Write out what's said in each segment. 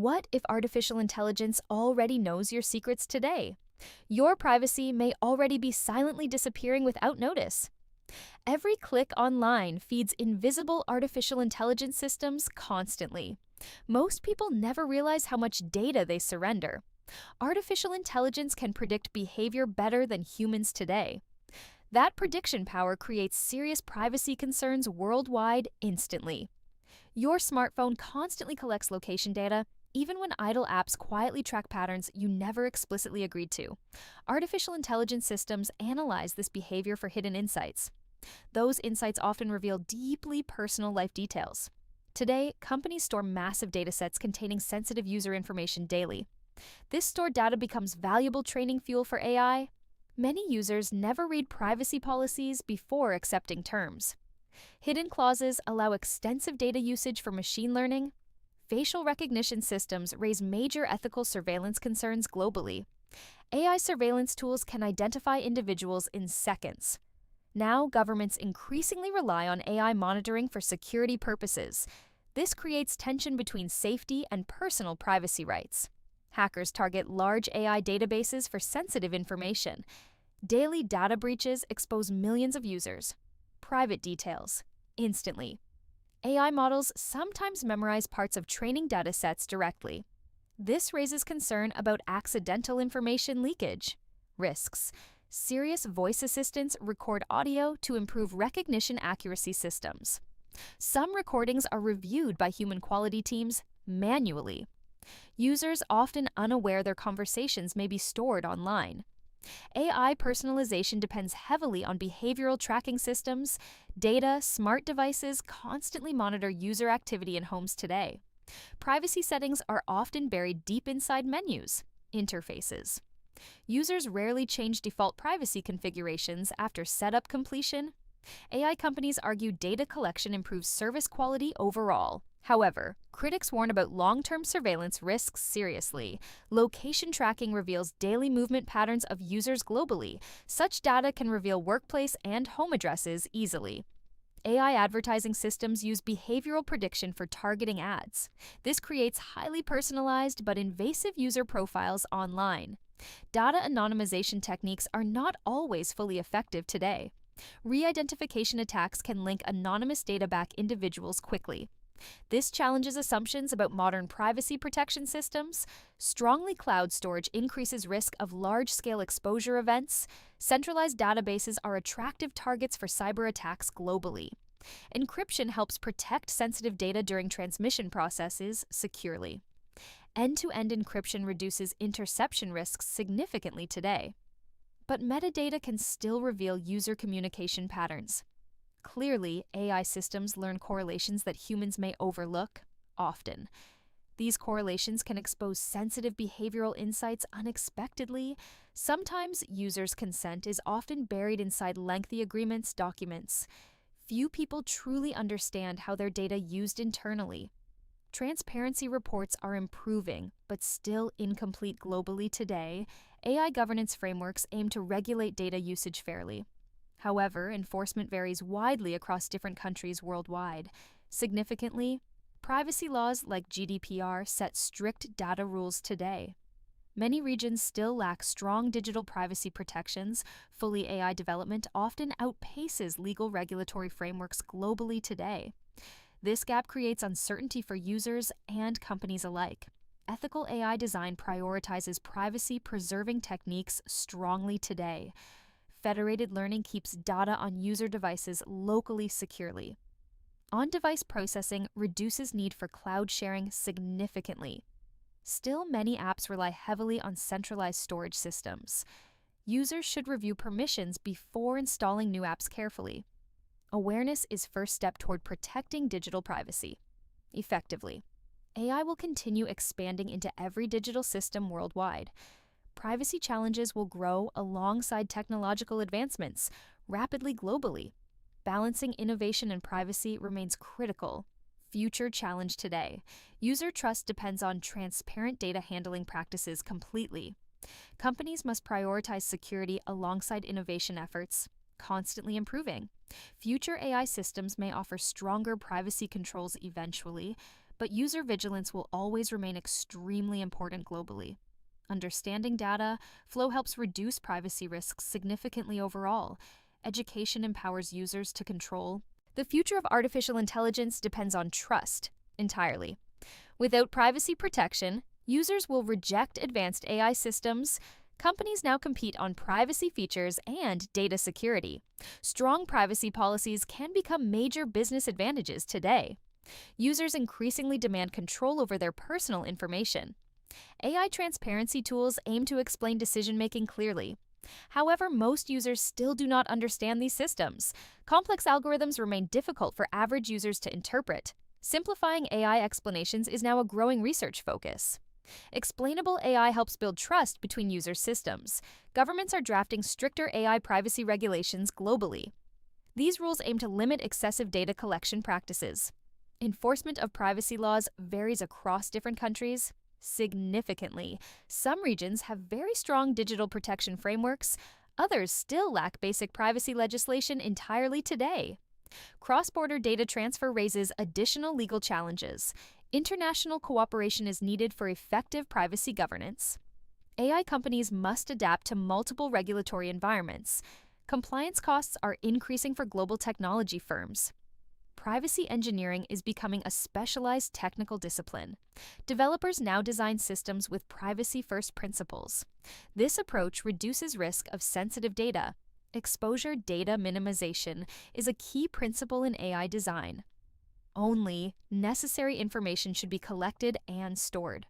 What if artificial intelligence already knows your secrets today? Your privacy may already be silently disappearing without notice. Every click online feeds invisible artificial intelligence systems constantly. Most people never realize how much data they surrender. Artificial intelligence can predict behavior better than humans today. That prediction power creates serious privacy concerns worldwide instantly. Your smartphone constantly collects location data, even when idle apps quietly track patterns you never explicitly agreed to. Artificial intelligence systems analyze this behavior for hidden insights. Those insights often reveal deeply personal life details. Today, companies store massive datasets containing sensitive user information daily. This stored data becomes valuable training fuel for AI. Many users never read privacy policies before accepting terms. Hidden clauses allow extensive data usage for machine learning. Facial recognition systems raise major ethical surveillance concerns globally. AI surveillance tools can identify individuals in seconds. Now, governments increasingly rely on AI monitoring for security purposes. This creates tension between safety and personal privacy rights. Hackers target large AI databases for sensitive information. Daily data breaches expose millions of users. Private details, instantly. AI models sometimes memorize parts of training datasets directly. This raises concern about accidental information leakage. Risks. Serious voice assistants record audio to improve recognition accuracy systems. Some recordings are reviewed by human quality teams manually. Users often unaware their conversations may be stored online. AI personalization depends heavily on behavioral tracking systems. Data, smart devices constantly monitor user activity in homes today. Privacy settings are often buried deep inside menus, interfaces. Users rarely change default privacy configurations after setup completion. AI companies argue data collection improves service quality overall. However, critics warn about long-term surveillance risks seriously. Location tracking reveals daily movement patterns of users globally. Such data can reveal workplace and home addresses easily. AI advertising systems use behavioral prediction for targeting ads. This creates highly personalized but invasive user profiles online. Data anonymization techniques are not always fully effective today. Re-identification attacks can link anonymous data back individuals quickly. This challenges assumptions about modern privacy protection systems. Strongly cloud storage increases risk of large-scale exposure events. Centralized databases are attractive targets for cyber attacks globally. Encryption helps protect sensitive data during transmission processes securely. End-to-end encryption reduces interception risks significantly today. But metadata can still reveal user communication patterns. Clearly, AI systems learn correlations that humans may overlook, often. These correlations can expose sensitive behavioral insights unexpectedly. Sometimes users' consent is often buried inside lengthy agreements documents. Few people truly understand how their data used internally. Transparency reports are improving, but still incomplete globally today. AI governance frameworks aim to regulate data usage fairly. However, enforcement varies widely across different countries worldwide. Significantly, privacy laws like GDPR set strict data rules today. Many regions still lack strong digital privacy protections. Fully AI development often outpaces legal regulatory frameworks globally today. This gap creates uncertainty for users and companies alike. Ethical AI design prioritizes privacy-preserving techniques strongly today. Federated learning keeps data on user devices locally securely. On-device processing reduces need for cloud sharing significantly. Still, many apps rely heavily on centralized storage systems. Users should review permissions before installing new apps carefully. Awareness is first step toward protecting digital privacy effectively. AI will continue expanding into every digital system worldwide. Privacy challenges will grow alongside technological advancements rapidly globally. Balancing innovation and privacy remains critical. Future challenge today. User trust depends on transparent data handling practices completely. Companies must prioritize security alongside innovation efforts, constantly improving. Future AI systems may offer stronger privacy controls eventually, but user vigilance will always remain extremely important globally. Understanding data flow helps reduce privacy risks significantly overall. Education empowers users to control. The future of artificial intelligence depends on trust entirely. Without privacy protection, users will reject advanced AI systems. Companies now compete on privacy features and data security. Strong privacy policies can become major business advantages today. Users increasingly demand control over their personal information. AI transparency tools aim to explain decision-making clearly. However, most users still do not understand these systems. Complex algorithms remain difficult for average users to interpret. Simplifying AI explanations is now a growing research focus. Explainable AI helps build trust between user systems. Governments are drafting stricter AI privacy regulations globally. These rules aim to limit excessive data collection practices. Enforcement of privacy laws varies across different countries significantly. Some regions have very strong digital protection frameworks. Others still lack basic privacy legislation entirely today. Cross-border data transfer raises additional legal challenges. International cooperation is needed for effective privacy governance. AI companies must adapt to multiple regulatory environments. Compliance costs are increasing for global technology firms. Privacy engineering is becoming a specialized technical discipline. Developers now design systems with privacy-first principles. This approach reduces risk of sensitive data. Exposure data minimization is a key principle in AI design. Only necessary information should be collected and stored.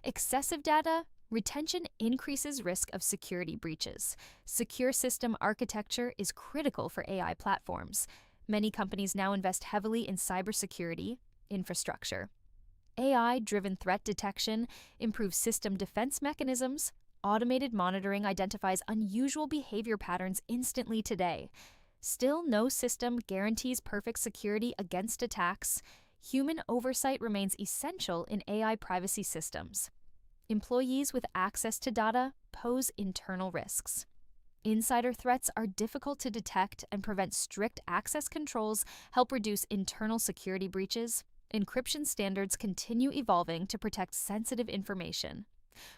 Excessive data retention increases risk of security breaches. Secure system architecture is critical for AI platforms. Many companies now invest heavily in cybersecurity infrastructure. AI-driven threat detection improves system defense mechanisms. Automated monitoring identifies unusual behavior patterns instantly today. Still, no system guarantees perfect security against attacks. Human oversight remains essential in AI privacy systems. Employees with access to data pose internal risks. Insider threats are difficult to detect, and prevent strict access controls help reduce internal security breaches. Encryption standards continue evolving to protect sensitive information.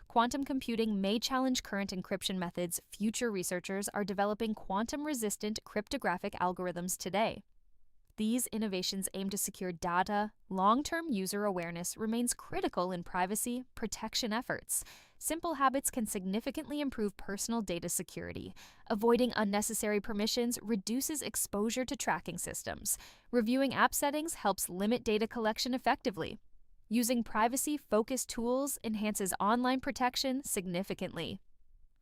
Quantum computing may challenge current encryption methods. Future researchers are developing quantum-resistant cryptographic algorithms today. These innovations aim to secure data. Long-term user awareness remains critical in privacy protection efforts. Simple habits can significantly improve personal data security. Avoiding unnecessary permissions reduces exposure to tracking systems. Reviewing app settings helps limit data collection effectively. Using privacy-focused tools enhances online protection significantly.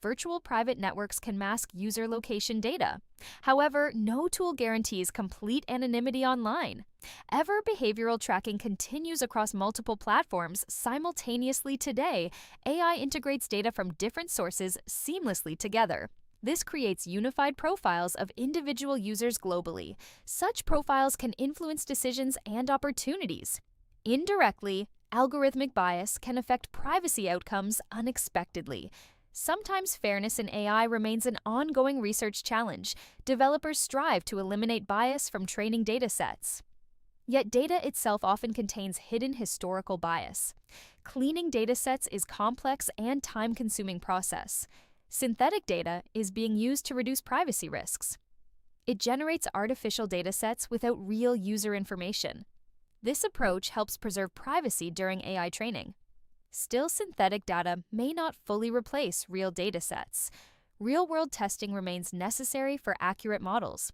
Virtual private networks can mask user location data. However, no tool guarantees complete anonymity online. Ever behavioral tracking continues across multiple platforms simultaneously today. AI integrates data from different sources seamlessly together. This creates unified profiles of individual users globally. Such profiles can influence decisions and opportunities. Indirectly, algorithmic bias can affect privacy outcomes unexpectedly. Sometimes fairness in AI remains an ongoing research challenge. Developers strive to eliminate bias from training datasets. Yet data itself often contains hidden historical bias. Cleaning datasets is a complex and time-consuming process. Synthetic data is being used to reduce privacy risks. It generates artificial datasets without real user information. This approach helps preserve privacy during AI training. Still, synthetic data may not fully replace real datasets. Real-world testing remains necessary for accurate models.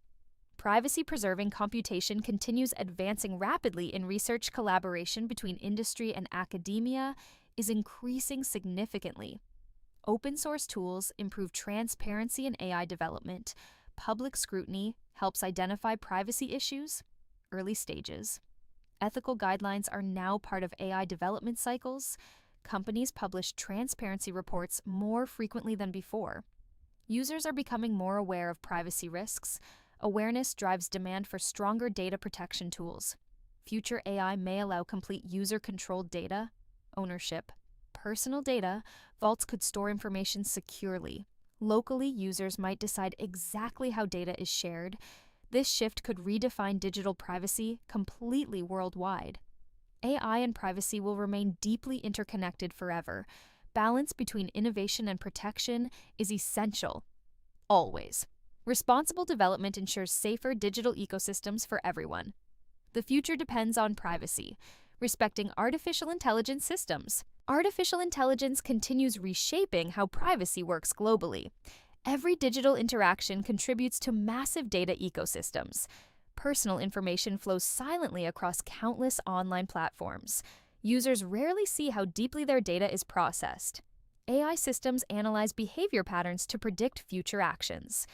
Privacy-preserving computation continues advancing rapidly in research. Collaboration between industry and academia is increasing significantly. Open-source tools improve transparency in AI development. Public scrutiny helps identify privacy issues. Early stages. Ethical guidelines are now part of AI development cycles. Companies publish transparency reports more frequently than before. Users are becoming more aware of privacy risks. Awareness drives demand for stronger data protection tools. Future AI may allow complete user-controlled data ownership. Personal data vaults could store information securely. Locally, users might decide exactly how data is shared. This shift could redefine digital privacy completely worldwide. AI and privacy will remain deeply interconnected forever. Balance between innovation and protection is essential, always. Responsible development ensures safer digital ecosystems for everyone. The future depends on privacy, respecting artificial intelligence systems. Artificial intelligence continues reshaping how privacy works globally. Every digital interaction contributes to massive data ecosystems. Personal information flows silently across countless online platforms. Users rarely see how deeply their data is processed. AI systems analyze behavior patterns to predict future actions.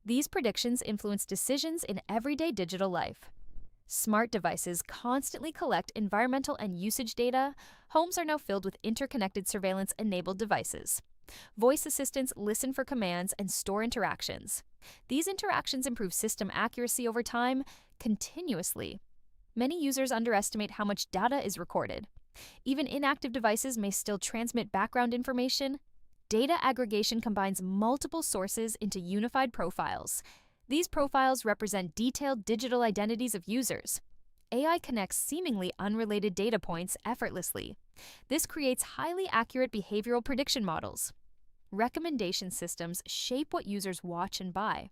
These predictions influence decisions in everyday digital life. Smart devices constantly collect environmental and usage data. Homes are now filled with interconnected surveillance-enabled devices. Voice assistants listen for commands and store interactions. These interactions improve system accuracy over time, continuously. Many users underestimate how much data is recorded. Even inactive devices may still transmit background information. Data aggregation combines multiple sources into unified profiles. These profiles represent detailed digital identities of users. AI connects seemingly unrelated data points effortlessly. This creates highly accurate behavioral prediction models. Recommendation systems shape what users watch and buy.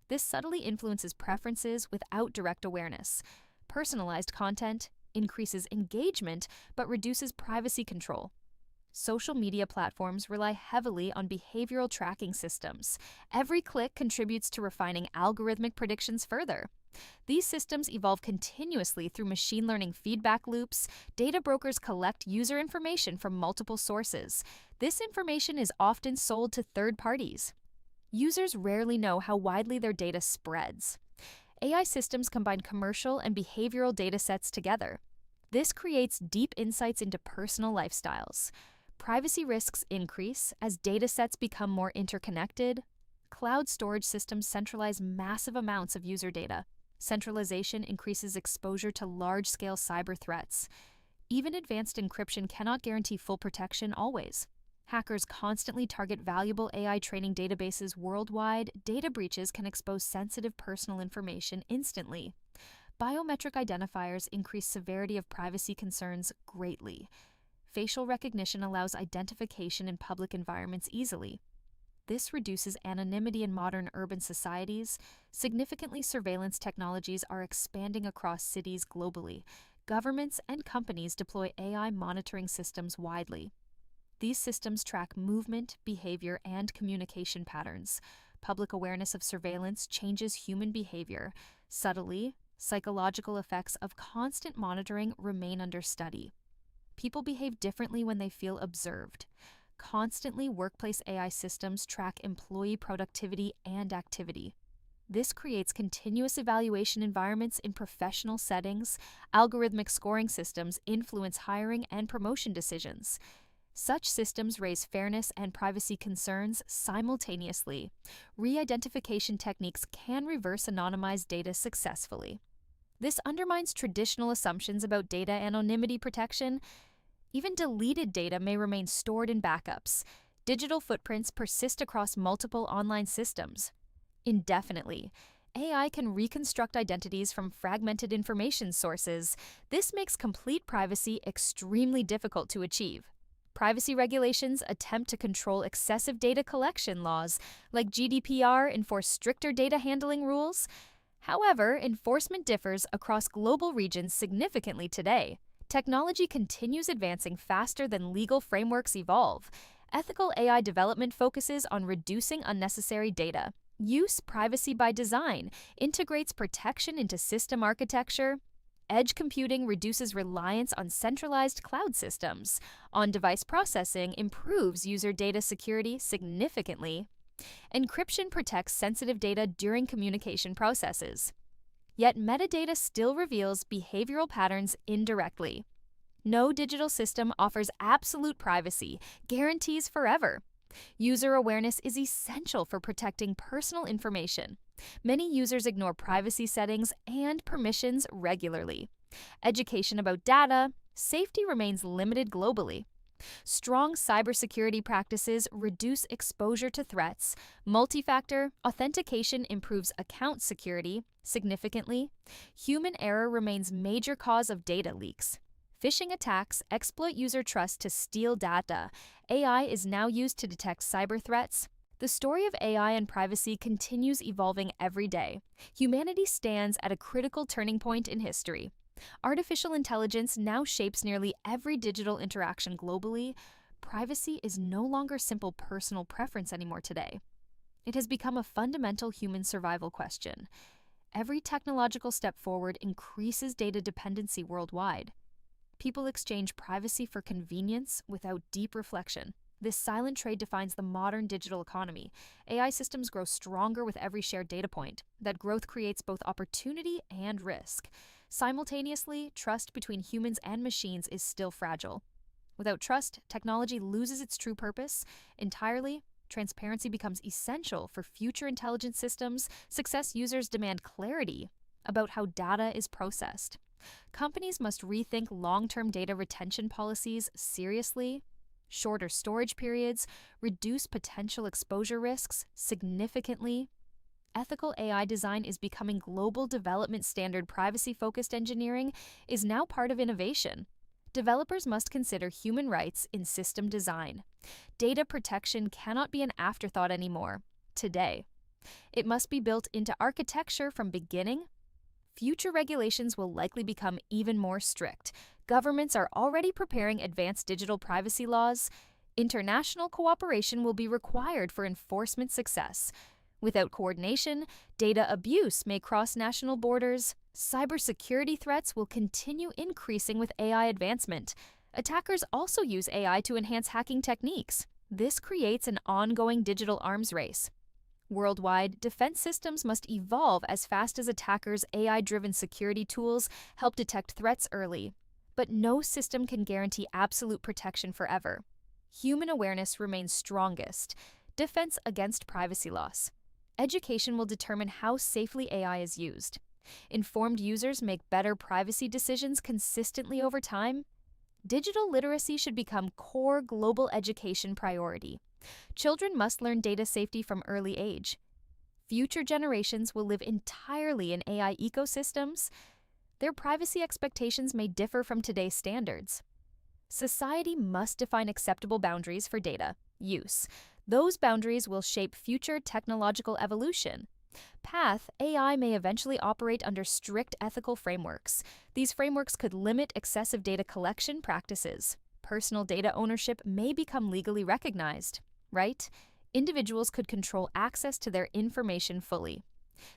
This subtly influences preferences without direct awareness. Personalized content increases engagement but reduces privacy control. Social media platforms rely heavily on behavioral tracking systems. Every click contributes to refining algorithmic predictions further. These systems evolve continuously through machine learning feedback loops. Data brokers collect user information from multiple sources. This information is often sold to third parties. Users rarely know how widely their data spreads. AI systems combine commercial and behavioral data sets together. This creates deep insights into personal lifestyles. Privacy risks increase as data sets become more interconnected. Cloud storage systems centralize massive amounts of user data. Centralization increases exposure to large-scale cyber threats. Even advanced encryption cannot guarantee full protection always. Hackers constantly target valuable AI training databases worldwide. Data breaches can expose sensitive personal information instantly. Biometric identifiers increase severity of privacy concerns greatly. Facial recognition allows identification in public environments easily. This reduces anonymity in modern urban societies. Significantly, surveillance technologies are expanding across cities globally. Governments and companies deploy AI monitoring systems widely. These systems track movement, behavior, and communication patterns. Public awareness of surveillance changes human behavior. Subtly, psychological effects of constant monitoring remain under study. People behave differently when they feel observed. Constantly, workplace AI systems track employee productivity and activity. This creates continuous evaluation environments in professional settings. Algorithmic scoring systems influence hiring and promotion decisions. Such systems raise fairness and privacy concerns simultaneously. Re-identification techniques can reverse anonymized data successfully. This undermines traditional assumptions about data anonymity protection. Even deleted data may remain stored in backups. Digital footprints persist across multiple online systems. Indefinitely, AI can reconstruct identities from fragmented information sources. This makes complete privacy extremely difficult to achieve. Privacy regulations attempt to control excessive data collection laws, like GDPR enforce stricter data handling rules. However, enforcement differs across global regions significantly today. Technology continues advancing faster than legal frameworks evolve. Ethical AI development focuses on reducing unnecessary data. Use privacy by design integrates protection into system architecture. Edge computing reduces reliance on centralized cloud systems. On-device processing improves user data security significantly. Encryption protects sensitive data during communication processes. Yet metadata still reveals behavioral patterns indirectly. No digital system offers absolute privacy, guarantees forever. User awareness is essential for protecting personal information. Many users ignore privacy settings and permissions regularly. Education about data safety remains limited globally. Strong cybersecurity practices reduce exposure to threats. Multi-factor authentication improves account security significantly. Human error remains major cause of data leaks. Phishing attacks exploit user trust to steal data. AI is now used to detect cyber threats. The story of AI and privacy continues evolving every day. Humanity stands at a critical turning point in history. Artificial intelligence now shapes nearly every digital interaction globally. Privacy is no longer simple personal preference anymore today. It has become a fundamental human survival question. Every technological step forward increases data dependency worldwide. People exchange privacy for convenience without deep reflection. This silent trade defines the modern digital economy. AI systems grow stronger with every shared data point. That growth creates both opportunity and risk. Simultaneously, trust between humans and machines is still fragile. Without trust, technology loses its true purpose entirely. Transparency becomes essential for future intelligence systems. Success users demand clarity about how data is processed. Companies must rethink long-term data retention policies seriously. Shorter storage periods reduce potential exposure risks significantly. Ethical AI design is becoming global development standard. Privacy-focused engineering is now part of innovation. Developers must consider human rights in system design. Data protection cannot be an afterthought anymore. Today, it must be built into architecture from beginning. Future regulations will likely become even more strict. Governments are already preparing advanced digital privacy laws. International cooperation will be required for enforcement success. Without coordination, data abuse may cross national borders. Cybersecurity threats will continue increasing with AI advancement. Attackers also use AI to enhance hacking techniques. This creates an ongoing digital arms race. Worldwide, defense systems must evolve as fast as attackers' AI-driven security tools help detect threats early. But no system can guarantee absolute protection forever. Human awareness remains strongest. Defense against privacy loss. Education will determine how safely AI is used. Informed users make better privacy decisions consistently over time. Digital literacy should become core global education priority. Children must learn data safety from early age. Future generations will live entirely in AI ecosystems. Their privacy expectations may differ from today's standards. Society must define acceptable boundaries for data use. Those boundaries will shape future technological evolution. Path, AI may eventually operate under strict ethical frameworks. These frameworks could limit excessive data collection practices. Personal data ownership may become legally recognized, right? Individuals could control access to their information fully.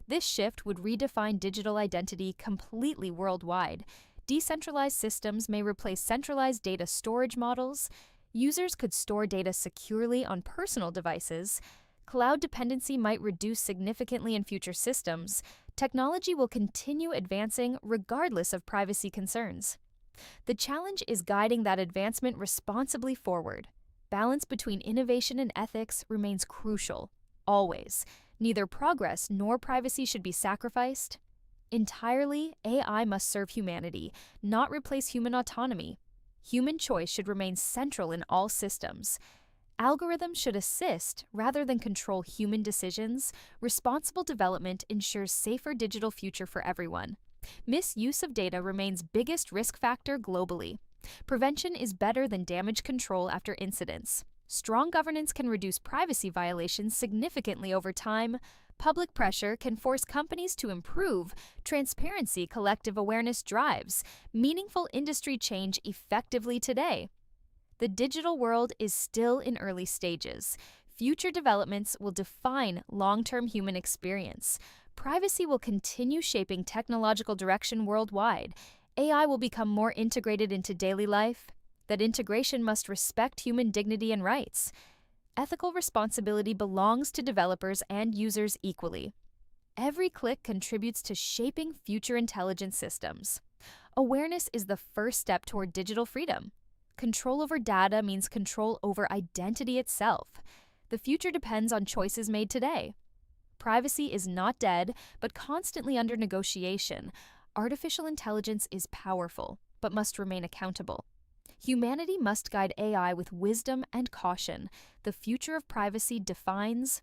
This shift would redefine digital identity completely worldwide. Decentralized systems may replace centralized data storage models. Users could store data securely on personal devices. Cloud dependency might reduce significantly in future systems. Technology will continue advancing regardless of privacy concerns. The challenge is guiding that advancement responsibly forward. Balance between innovation and ethics remains crucial, always. Neither progress nor privacy should be sacrificed. Entirely, AI must serve humanity, not replace human autonomy. Human choice should remain central in all systems. Algorithms should assist rather than control human decisions. Responsible development ensures safer digital future for everyone. Misuse of data remains biggest risk factor globally. Prevention is better than damage control after incidents. Strong governance can reduce privacy violations significantly over time. Public pressure can force companies to improve. Transparency, collective awareness drives meaningful industry change effectively today. The digital world is still in early stages. Future developments will define long-term human experience. Privacy will continue shaping technological direction worldwide. AI will become more integrated into daily life. That integration must respect human dignity and rights. Ethical responsibility belongs to developers and users equally. Every click contributes to shaping future intelligence systems. Awareness is the first step toward digital freedom. Control over data means control over identity itself. The future depends on choices made today. Privacy is not dead, but constantly under negotiation. Artificial intelligence is powerful, but must remain accountable. Humanity must guide AI with wisdom and caution. The future of privacy defines